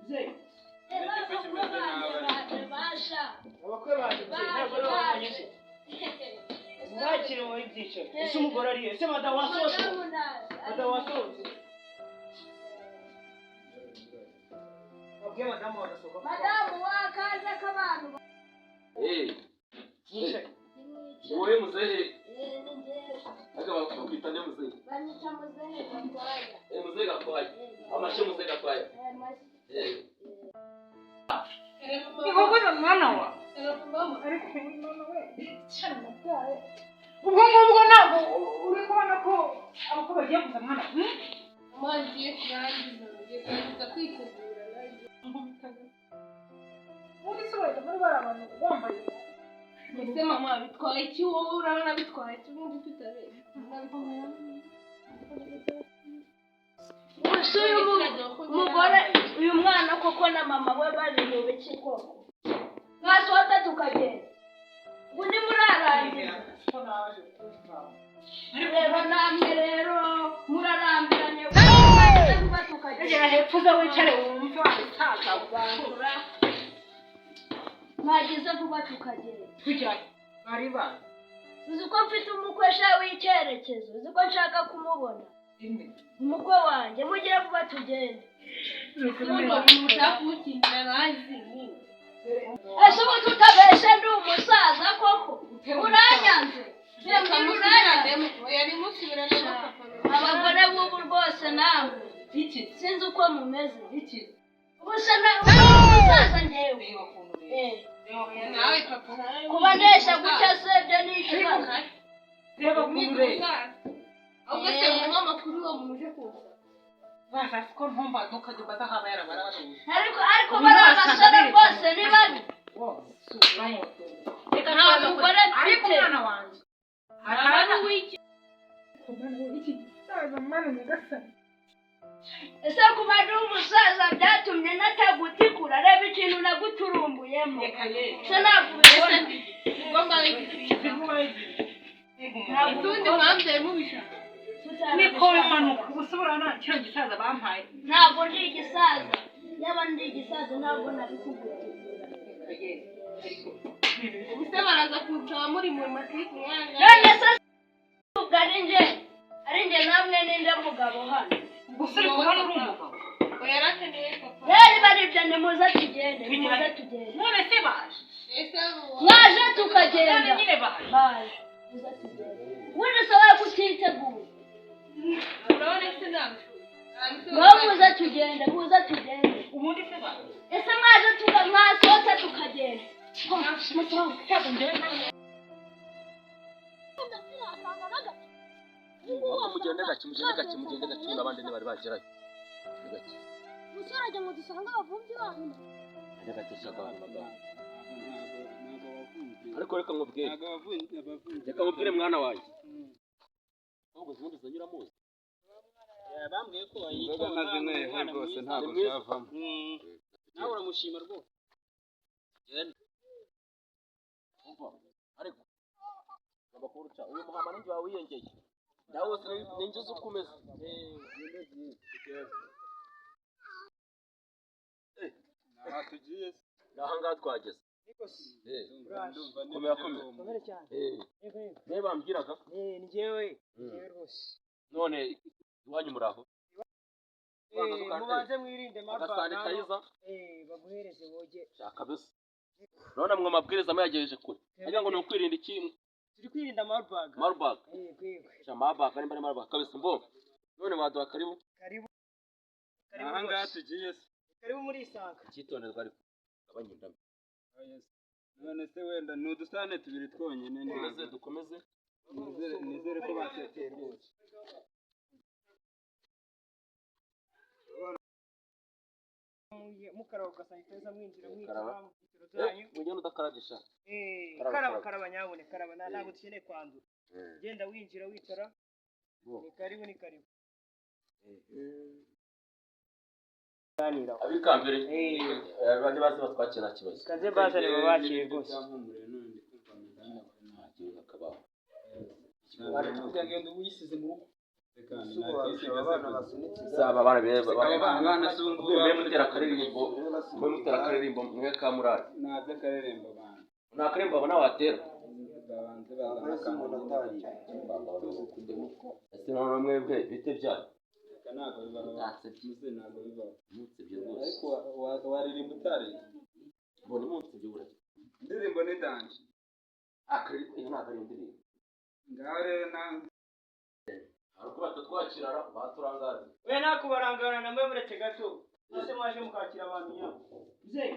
Zey. Abakwe baje ntabwo ari abanyeshuri. Mwakire mu byiciro. Ese umugore ari ese madamu wasohotse? Madamu wasohotse. Abwiye madamu wagasohoka. Madamu wakaza kabantu. Yicaye. Wowe muzehe. Aga bakwita nde muzehe? Banyita muzehe Gakwaya. Muzehe Gakwaya. Amashe muzehe Gakwaya. Ihogoza mwana wa. Mama. Ariko mwana we. Cyane mutwaye. Ubwo ntabwo uri kubona ko abako bagiye kuza mwana. Amazi yo kurangiza ngiye kwitegura nayo. Muri sohoye muri barabantu bambaye. Ese mama bitwaye iki wowe urabona bitwaye tubundi tutabera. Ubuse umugore uyu mwana koko na mama we bari mu biki koko. Mwasohota tukagenda. Undi murarangiza. Rero namwe rero murarambiranye kuba tukagera hepfo za wicare wumva wataza ubangura. Mwagize vuba tukagera. Tujya bari ba. Uzi ko mfite umukwesha w'icyerekezo. Uzi ko nshaka kumubona. Umukwe wanjye mugire vuba tugende. Mushaka kumukingira nazi. Ese ubu tutabeshe ndi umusaza koko. Uranyanze. Abagore b'ubu rwose nawe. Iki sinzi uko mumeze. iki Ubuse umusaza njyewe. nawe papa Kuba ndesha gutya se byo ni ikibazo. reba kumure Ahubwo se mama kuri uwo muje kuza. basa ko ntomba ntukajya baza haba yarabarabaje Ariko barabasore rwose ni babi. reka nta mugore ariko mfite. mwana wanjye Abantu w'iki. saza mwana nyagasani Ese kuba ndi umusaza byatumye natagutikura reba ikintu naguturumbuyemo. Se nakubise ngomba utundi mwambye mubishaka niko manuka gusoborana cyo gisaza bampaye ntabwo ndi igisaza. Yaba ndi igisaza ntabwo nabikubwira. Ubuse baraza kunsaba muri mu matike yanga. None se ari nje namwe ninde mugabo hano. gusa uri kubona uri umugabo Oyarakeneye papa. Rero baribye nimuze tugende. none se baje Mwaje tukagenda. none nyine baje Muze tugende. Wende sawa kutitegura. Urabona se namwe. Muze tugende. ubundi se baje Ese mwaje mwasohotse tukagenda. Mugende gake n'abandi ntibari bagerayo. Musarajya ngo dusanga abavumbi bahina. Gake shaka ariko reka nkubwire mwana wanjye. Ahubwo zimundi zanyura muzi. Bambwiye ko yitwa amazina rwose ntabwo cyavamo. Nawe uramushima rwose. Genda. Umva. Ariko abakuru cha uyu muhama ninjye wawe wiyengeye. Nawe ninjye ukomeza. Aha tugiye. Nahanga twageze. Niko si. Komera. cyane. Niba bambwiraga. Njyewe rwose. None iwanyu muraho. Mubanze mwirinde Agasani kayiza. baguhereze boge. Shaka bese. None mwe mabwiriza amayagejeje kure. Agira ngo ni ukwirinda ikimwe. Turi kwirinda Marburg. Marburg. Kwego. Cha Marburg ari Marburg kabisa mbo. None waduha karibu. Aha ngaha tugiye se. Karibu muri Isanga. Cyitonderwa ariko abanyindamo. None se wenda n'udusane tubiri twonyine neza dukomeze. Nizere ko bateteye rwose. Mukaraba ugasanitiza mwinjira mwitara mu bitaro byanyu. Mujye udakaragisha. Karaba nyabone karaba ntabwo dukeneye kwandura. Genda winjira wicara. Ni karibu. Abikambere. Bandi bazi batwakira kibazo. Kaze bazane babakire rwose. Akabaho. Bari kugenda uyisize mu rugo. Saba abana beza abana mwe mutera akaririmbo mwe ka murari naze kareremba bana nta karembo abona watera babanze bazana akantu ese none mwebwe bite byanyu ntabwo bibaho mutsibye rwose ariko waririmba utari mbona mutsibye bure indirimbo ni dance akaririmbo iyo ntabwo ari indirimbo ngaho rero nawe ariko batatwakirara baturangaza we nakubarangana namwe muretse gato ese mwaje mukakira abantu nyabo mzee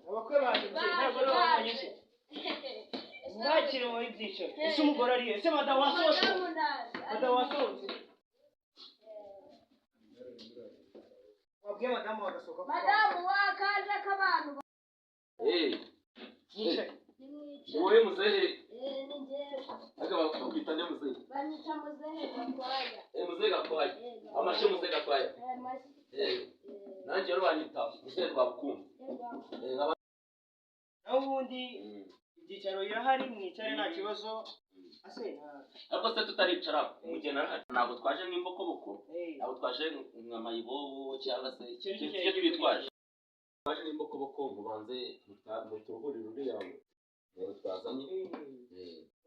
abakwe baje ntabwo babanyije mwakire muri byiciro ese umugore ariye ese madamu wasohotse wabwiye madamu wagasohoka madamu wakaje akabantu wowe muzehe ni njyewe aga bakwita nde muzehe banyita muzehe gakwaya muzehe gakwaya amashe muzehe gakwaya nanjye rero banyita muzehe twabukumva naho ubundi ibyicaro birahari mwicare nta kibazo ariko se tutaricara umugeni arahari ntabwo twaje nk'imbokoboko ntabwo twaje nka mayibobo cyangwa se icyo twitwaje twaje nk'imbokoboko mubanze muturuhurire uriya twazanye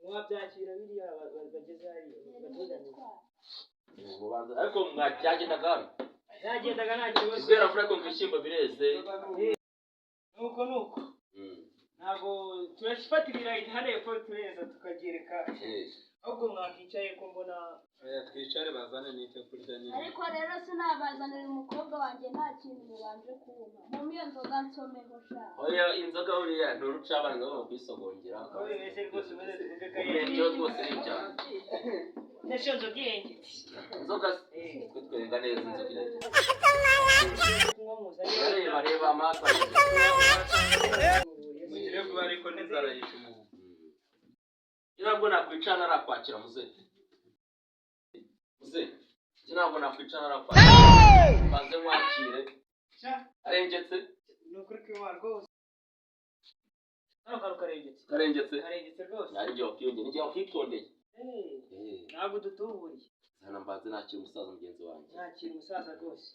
mwabyakira biriya bageze hariya mubanze ariko byagendaga hano byagendaga nta kibazo kubera mvura ko ibishyimbo bireze nuko ntabwo turafata ibirayi hariya ko tureza tukagereka ahubwo mwakicaye ko mbona twicare bazane n'icyo kurya nyine ariko rero sinabazanira umukobwa wanjye nta kintu mubanje kumva mu iyo nzoga nsomeho sha oya inzoga buriya ni urucabana ngabo kwisogongera aho bimeze rwose umeze tuvuge ko ibyo rwose ni ibyaha nesho nzoga ihengetse inzoga twe twenga neza inzoga iragenda kunywa muzanye reba amata mugire vuba ariko n'inzara yishe umuntu ntabwo nakwicara narakwakira muzehe ntabwo nakwicara narakwakira mbanze mwakire arengetse ni ukuri kw'Imana rwose hano kantu karengetse rwose nanjye wakiyongeye n'igihe wakitondeye ntabwo dutuburiye zana mbanze nakira umusaza mugenzi wanjye nakira umusaza rwose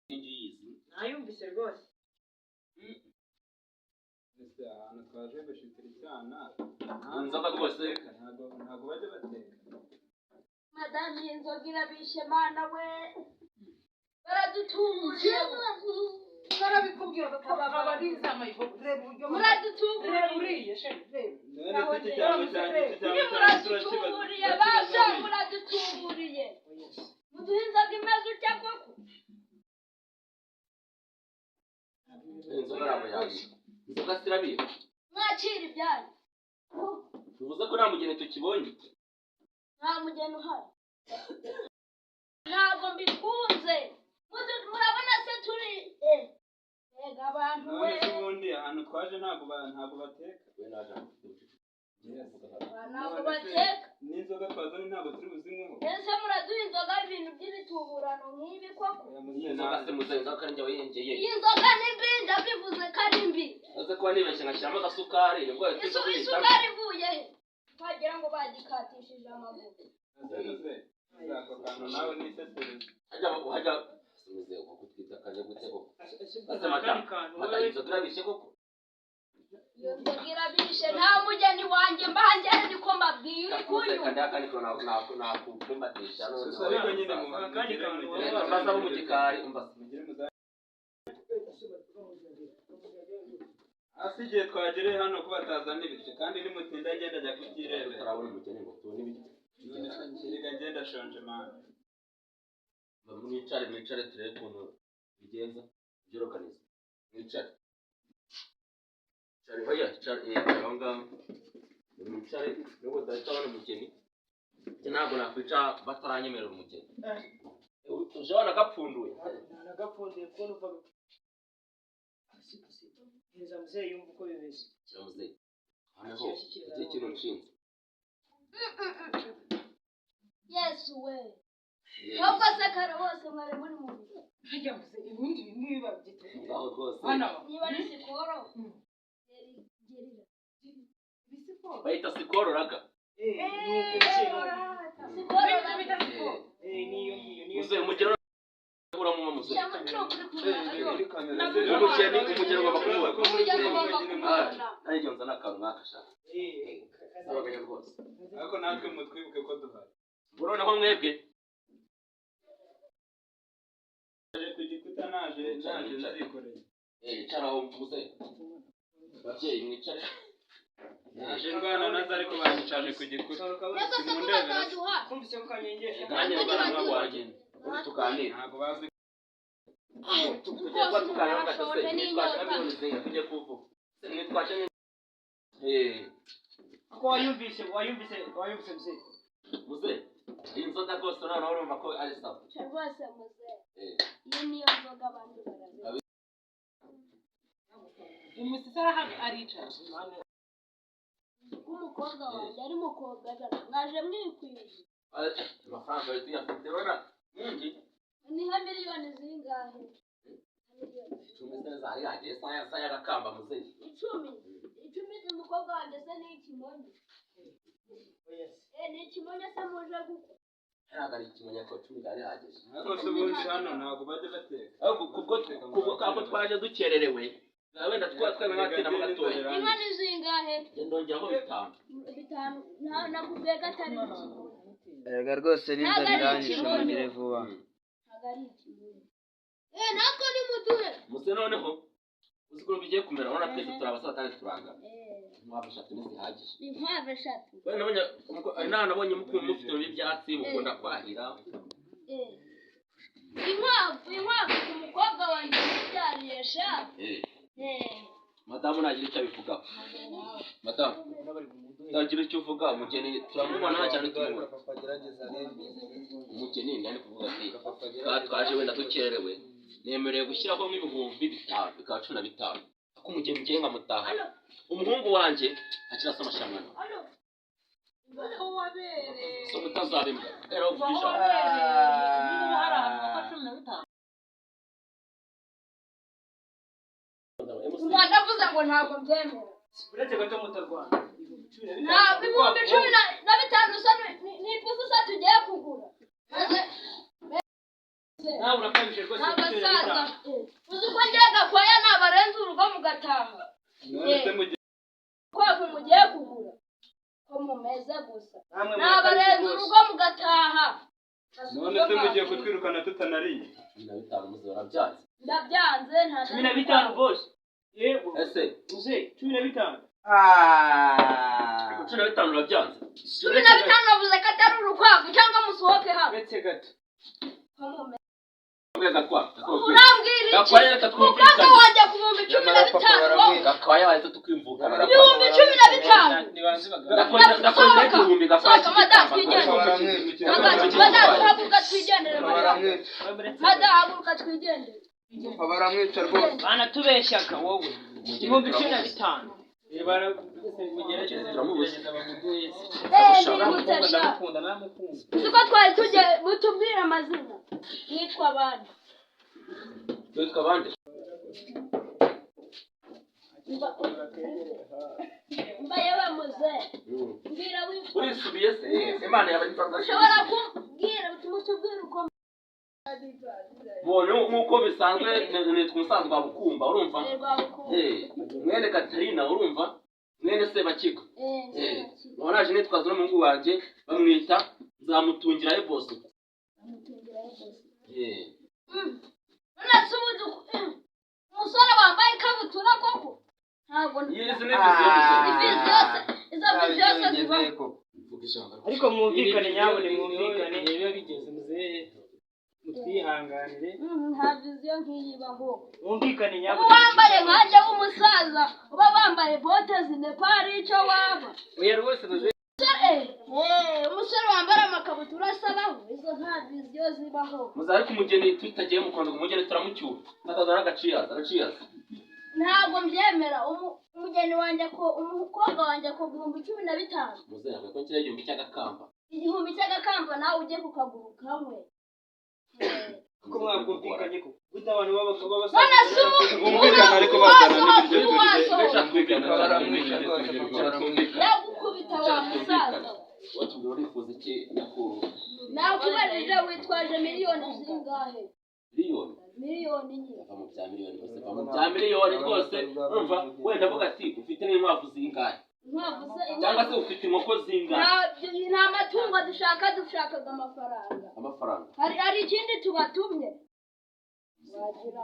n'ingi yizi ntayumvise rwose ese ahantu twaje gushitira icyana inzoga rwose ntabwo bajya bateka madamu iyi nzoga irabishe mana we baradutuburiye barabikubwira bakaba biza amayibobo reba uburyo muradutuburiye uriye sheri reba none se iki cyangwa cyanjye muradutuburiye basha muradutuburiye muduhe inzoga imeze utya koko inzoga ntabwo yabiye inzoga zirabiye mwakira ibyanyu bivuze ko nta mugeni tukibonye nta mugeni uhari ntabwo mbikunze murabona se turi ega abantu we none se ubundi ahantu twaje ntabwo bateka ntabwo bateka n'inzoga twazanye ntabwo turi buzinyweho ese muraduha inzoga ibintu by'ibituburano nk'ibi koko inzoga se muzehe inzoga ari njye wayengeye iyi nzoga ni mbi ndabivuze ko ari mbi uze kuba nibeshye ngashyiramo agasukari nibwo isukari ivuye he wagira ngo bagikatishije amavuta ako kantu nawe nisesereza hajya muzehe kuko twita kajya gute koko ase mata inzoga irabishye koko iyo nzoga irabishe nta mugeni wanjye mbahangere niko mbabwira kuyu kandi akandi kantu nakumbatisha ariko nyine mu akandi kantu mbasa mu gikari mbasa hasi igihe twagereye hano ko batazana ibiryo kandi nimutinda ngenda ajya kubyirebera turabona umugeni ngo tubone ibiryo none ngenda shonje mani mwicare turebe ukuntu bigenza byoroganiza mwicare oya icare aho ngaho mwicare nubwo tudahita abona umugeni ntabwo nakwicara bataranyemerera umugeni uje wanagapfunduye nagapfunduye kubona uva neza muzehe yumva uko bimeze kira muzehe hano igihe kintu nshinze yesu we ahubwo se kare bose mwari muri mu nzu hajya muze ibindi niba byitwa ngaho rwose hano niba ari sikoro gerira ibisi bayita sikoro raga. Muze umugero ura mu muze. Umugeni umugero w'abakuru. Ariko nzana akantu nakashaka. Abaganya rwose. Ariko natwe mutwibuke ko duhari. Noneho mwebwe ku gikuta naje nzikoreye. Caraho muze. Babyeyi mwicare. Naje ndwana nazo ariko banyicaje ku gikuta. Simundebera. Kumvise ko kanyengesha. Nanjye ndwana wanjye. Tuganira. Ntabwo bazi Tujya tuganira gatose. Twashaka bivuze tujye kuvuga. Twashaka Ko wayumvise mzee. muze. Iyi nzoga rwose noneho urumva ko ari sawa. Rwose muze. Iyo niyo nzoga abantu barazi. umusisara aricara Umukobwa wanjye ari mukobwa mwaje mwikwije. Amafaranga yari tuyafite rona. Ni nka miliyoni zingahe? Cumi zari yagiye saya gakamba muze. 10 z'umukobwa wanjye se ni ikimonyo. Ni ikimonyo se muje guko. Ntabwo ari ikimonyo ko 10 zari yagiye. ariko se ubundi hano ntabwo bajya bateka. Kubwo kako twaje dukererewe. Wenda twatwaye mwatina mu gatoya. Inka ni zingahe? Ndongeraho 5. 5 nakubwiye gatari ikimonyo. Erega rwose n'inzara iranyishe mugire vuba. Agari ikimonyo. Natwe ni muduhe. Muze noneho uziko bigiye kumera urabona twese turabasaba kandi turanga. Inkwavu 3 ntizihagije. Inkwavu 3. Wenda nabonye mufite ibyatsi mukunda kwahira. Inkwavu umukobwa wanjye yabyariye sha. Madamu nagira icyo abivugaho. Madamu nagira icyo uvuga umugeni turamubona cyane tumubona. Umugeni ndani kuvuga ati twaje wenda dukerewe. Nemereye gushyiraho nk'ibihumbi 5 bikaba 15. Ako umugeni ngiye nkamutaha. Umuhungu wanjye akirasa amashanyarazi. ko wabere So mutazabimba. Era uvugisha. niba hari ahantu haka 15 Ndavuze ngo ntabwo byemera. Uretse gato mutarwana. Ntabwo ibihumbi 15 usa n'ipusi usa tugiye kugura. Nawe urakabije rwose. Abasaza. Uzi ko ngiye gakwaya nabarenze urugo mugataha. Kwa mugiye kugura. Ko mumeze gusa. Nabarenze urugo mugataha. None se mugiye kutwirukana tutanariye. 15 muzora byanze. Ndabyanze nta 15 boss. Yego. Ese Muze 15. 15 urabyanze. 15 navuze ko atari urukwavu cyangwa musohoke hano. Uretse gato. Urambwira iki? Umukobwa wanjye ku bihumbi 15. Gakwaya wahita tukimvuga. Ibihumbi 15. Nibanze bagara. Ndakwenda igihumbi gakwaya. Madamu haguruka twigendere. Madamu haguruka twigendere. Baramwica rwose. Bana tubeshyaga wowe. Ibihumbi 15. Uko twari tujye mutubwire amazina. Nitwa bande. Nitwa bande. Mbaye bamuze. Mbira wifu. Urisubiye se. Imana yabanitanga. Ushobora kubwira mutubwire uko Bonye nkuko bisanzwe nitwa umusanzwe wabukumba urumva? Mwene Katarina urumva? Mwene Sebakigo. Wanaje nitwa zino mungu wanje bamwita nzamutungira he boss. Nasubudu. Umusore wambaye ikabutura koko. Ntabwo Yize n'ivisi yose zibaho. Ariko mwumvikane nyabone mwumvikane. Biba bigeze muzehe. Mutwihanganire. Nta viziyo nkiyibaho. Mwumvikane nyabone. Wambaye nkanje w'umusaza uba wambaye bote zinepari icyo waba. Oya rwose muzehe. Umusore wambara amakabutura asabaho izo nta viziyo zibaho. Muzari kumugeni tutagiye mukondo umugeni turamucyura. Natazara agaciyaza. Ntabwo mbyemera umugeni wanjye ko umukobwa wanjye ko 15. Muzera ko kire igihumbi cy'agakamba. Igihumbi cy'agakamba nawe ujye kukaguru kamwe. Kuko mwabwumvikanye ko guta abantu babasa. None sumu. Bumvikana ariko bazana n'ibiryo Waso. tuje. wa musaza watubwira urifuza iki nyakuru nakubajije witwaje miliyoni zingahe miliyoni nyine va mu bya miliyoni rwose va mu bya miliyoni rwose urumva wenda avuga ati ufite n'inkwavu zingahe cyangwa se ufite inkoko zingahe nta matungo dushakaga amafaranga hari ikindi tubatumye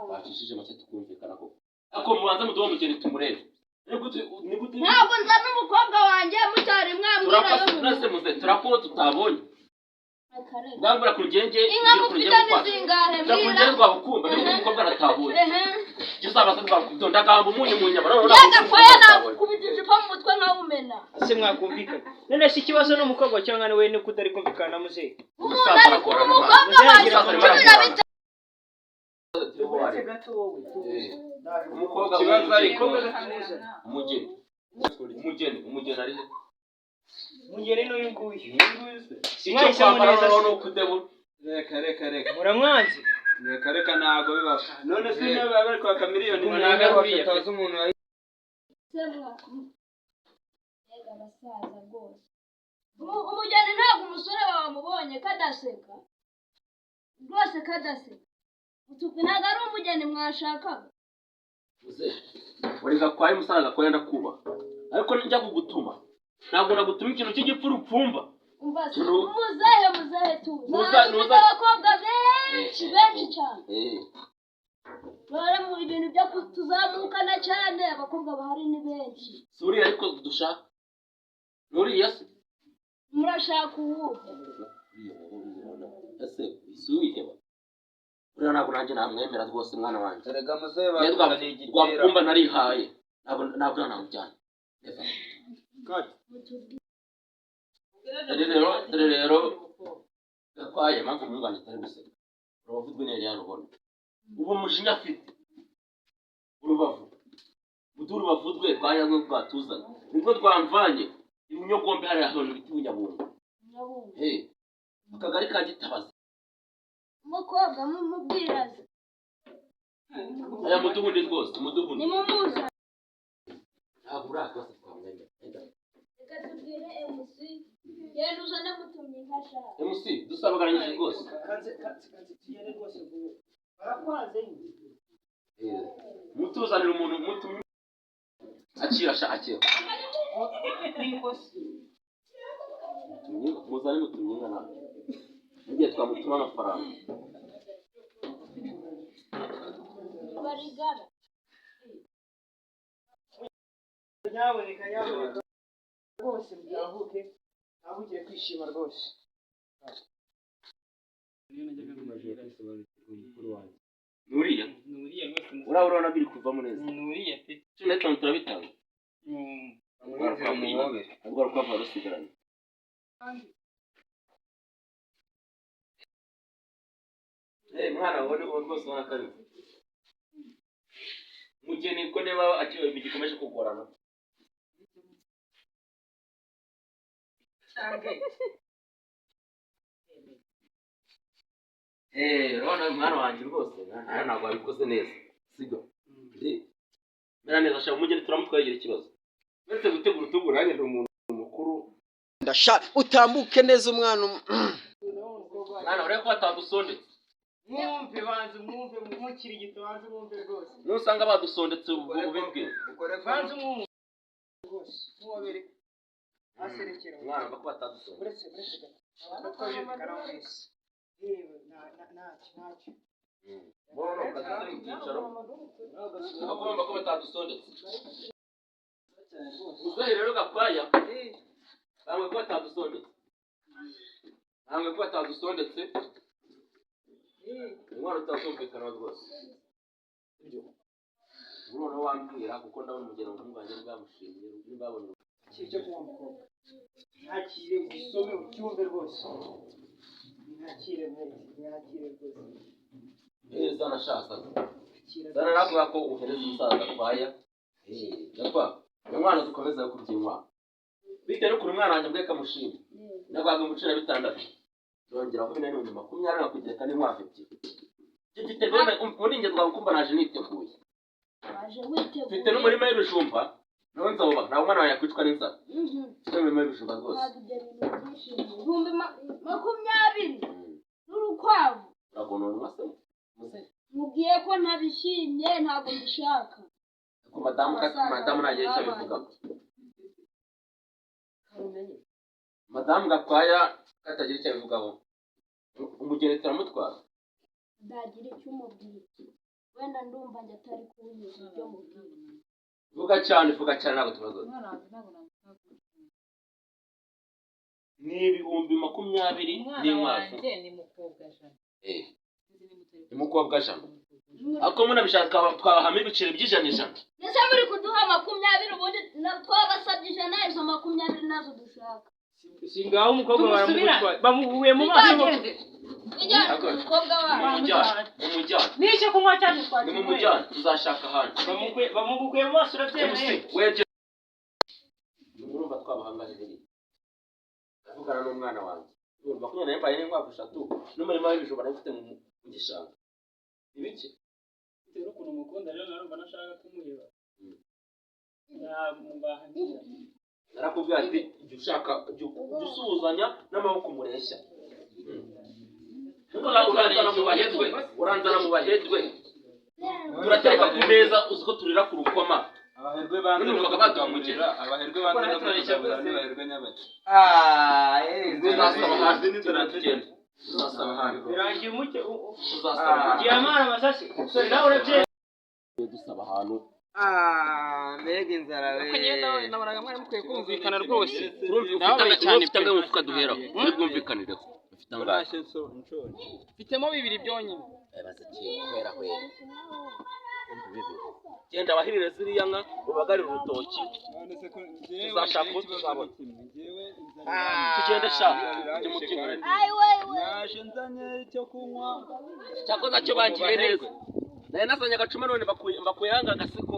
bacishije make tukumvikana ko ariko mubanza muduhe umugeni tumurebe ntabwo nzana umukobwa wanjye mucyari mwambwira turakuba tutabonye ngambura ku rugenge inka mufite n'izingahe mbwira rwabukumba niba umukobwa aratabonye gisabaza rwabukunda gamba umunyu mu nyama yagakwaya nakubitije ipa mu mutwe nkawumena ese mwakumvikana none si ikibazo n'umukobwa cyangwa niwe ni kutari kumvikana na muzehe umukobwa wanjye umukobwa kibazo ariko umugeni ari mugere n'uyu nguyu icyo kwambara no kudebura reka muramwanzi reka ntago bibaho none se niba bari kwaka miliyoni ntago utazi umuntu umugeni ntabwo umusore wamubonye kadaseka rwose kadaseka ntabwo ari umugeni mwashakaga wari gakwaye umusaza kwenda kuba ariko njya kugutuma ntabwo nagutuma ikintu cy'igipfurupfumba muzehe tuza abakobwa benshi cyane mu ibintu byo tuzamukana cyane abakobwa bahari ni benshi si uriya ariko dushaka n'uriya se murashaka uwuhe ese isi wiheba uriya ntabwo nanjye namwemera rwose mwana wanjye erega muzehe bazaniye igitera rwakumba narihaye ntabwo namujyana rero gakwaye mpamvu umwunganyi atari guseka urubavu rw'intera yarubona ubu umujinya afite urubavu urubavu rwe rwayamwe rwatuzana nibwo rwamvanye ibinyogombe hariya ahantu bita ubunyabungo akagari ka Gitabazi umukobwa mubwiraze aya mudugundi rwose umudugundi ni mumuza ntabwo urakose twamwemera reka tubwire MC genda uzane mutumye inka shaka MC dusabagaranyije rwose tugere rwose barakwaze mutuzanira umuntu mutumye akira muzane mutumye inka nawe mugiye twamutuma amafaranga barigara nyaboneka rwose byahuke aho ugiye kwishima rwose nuriya urabona biri kuvamo neza nuriya pe cumi n'itanu turabitanga rwa rukwavu rusigaranye mwana wowe rwose ubona ko ari umugeni ko niba gikomeje kugorana urabona mwana wanjye rwose ntabwo wabikoze neza sibyo mera neza shaka umugeni turamutwagira ikibazo uretse gutegura utugu nanjye ndi umuntu mukuru utambuke neza umwana urebe ko batadusondetse mwumve banze mwumve mukiri gito banze mwumve rwose nusanga badusondetse ububibwe banze mwumve rwose muwabere aserekera umwana mva ko batadusondetse uretse gato twaje karamwese yewe ntacyo bono kadase mu cyicaro agomba ko batadusondetse muzehe rero gakwaya bamwe ko batadusondetse umwana utazumvikana rwose ibyo noneho wambwira kuko ndabona umugeni w'umwanya bwamushimye nimbabona cyo kuba mukobwa ntakire ugisome ucyumve rwose ntakire rwose zana shaka zana nakuba ko uhereza umusaza kwaya yakwa umwana dukomeza kubyinwa bitewe n'ukuntu umwana wanjye mbwe kamushima nagwaga mu 16 yongeraho 20 nakugeka n'inkwavu ebyiri giteguye muri nge twakumva naje niteguye mfite n'umurima w'ibijumba nzoba nta mwana wawe yakwicwa n'inzara cyo bimwe bijumba rwose ibihumbi 20 n'urukwavu uragonora umase mubwiye ko ntabishimye ntabwo mbishaka ko madamu nagiye icyo bivuga madamu Gakwaya katagira icyo bivugaho umugeni turamutwara ndagira icyo umubwiye wenda ndumva njye atari kunyuza ibyo mubwiye vuga cyane ntabwo tubazo ni ibihumbi 20 n'inkwavu ni mukobwa jana ni mukobwa jana ako muna bishaka twahama ibiciro by'ijana nese muri kuduha 20 ubundi twabasabye ijana izo 20 nazo dushaka singaho umukobwa baramugutwa bamuvuye mu maso umukobwa wawe n'icyo kunywa cyane ni mu mujyana tuzashaka ahandi bamugukuye mu maso urabyemeye weje urumva twabahangaje biri avugana n'umwana wanjye urumva ko nyine yambaye n'inkwavu 3 n'umurima w'ibijumba nafite mu gishanga ibiki rero ukuntu mukunda rero narumva nashaka kumuheba namubahaniza narakubwira ati jya ushaka gusuzanya n'amaboko mureshya uranzana mu bahedwe turateka ku meza uzi ko turira ku rukoma abaherwe banze no baduhamugera abaherwe banze no kubabarira n'abaherwe nyabaki tuzasaba hasi tugenda tuzasaba handi birangiye umuke tuzasaba giye amara amasasi sorry nawe urabye dusaba ahantu mbega inzara we kugenda nabaraga mwari mukwiye kumvikana rwose ufite ngo umufuka duheraho uri bwumvikanireho ufite angahe mfitemo 2 byonyine kubera genda wahirire ziriya nka ubagarire urutoki tuzashaka uwo tuzabona tugende shaka tumukigarire naje nzanye icyo kunywa cyakoze cyo bangiye neza naye nasanye agacuma none bakuye hanga agaseko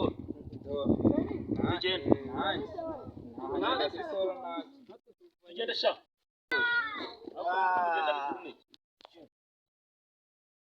tugende tugende shaka tugende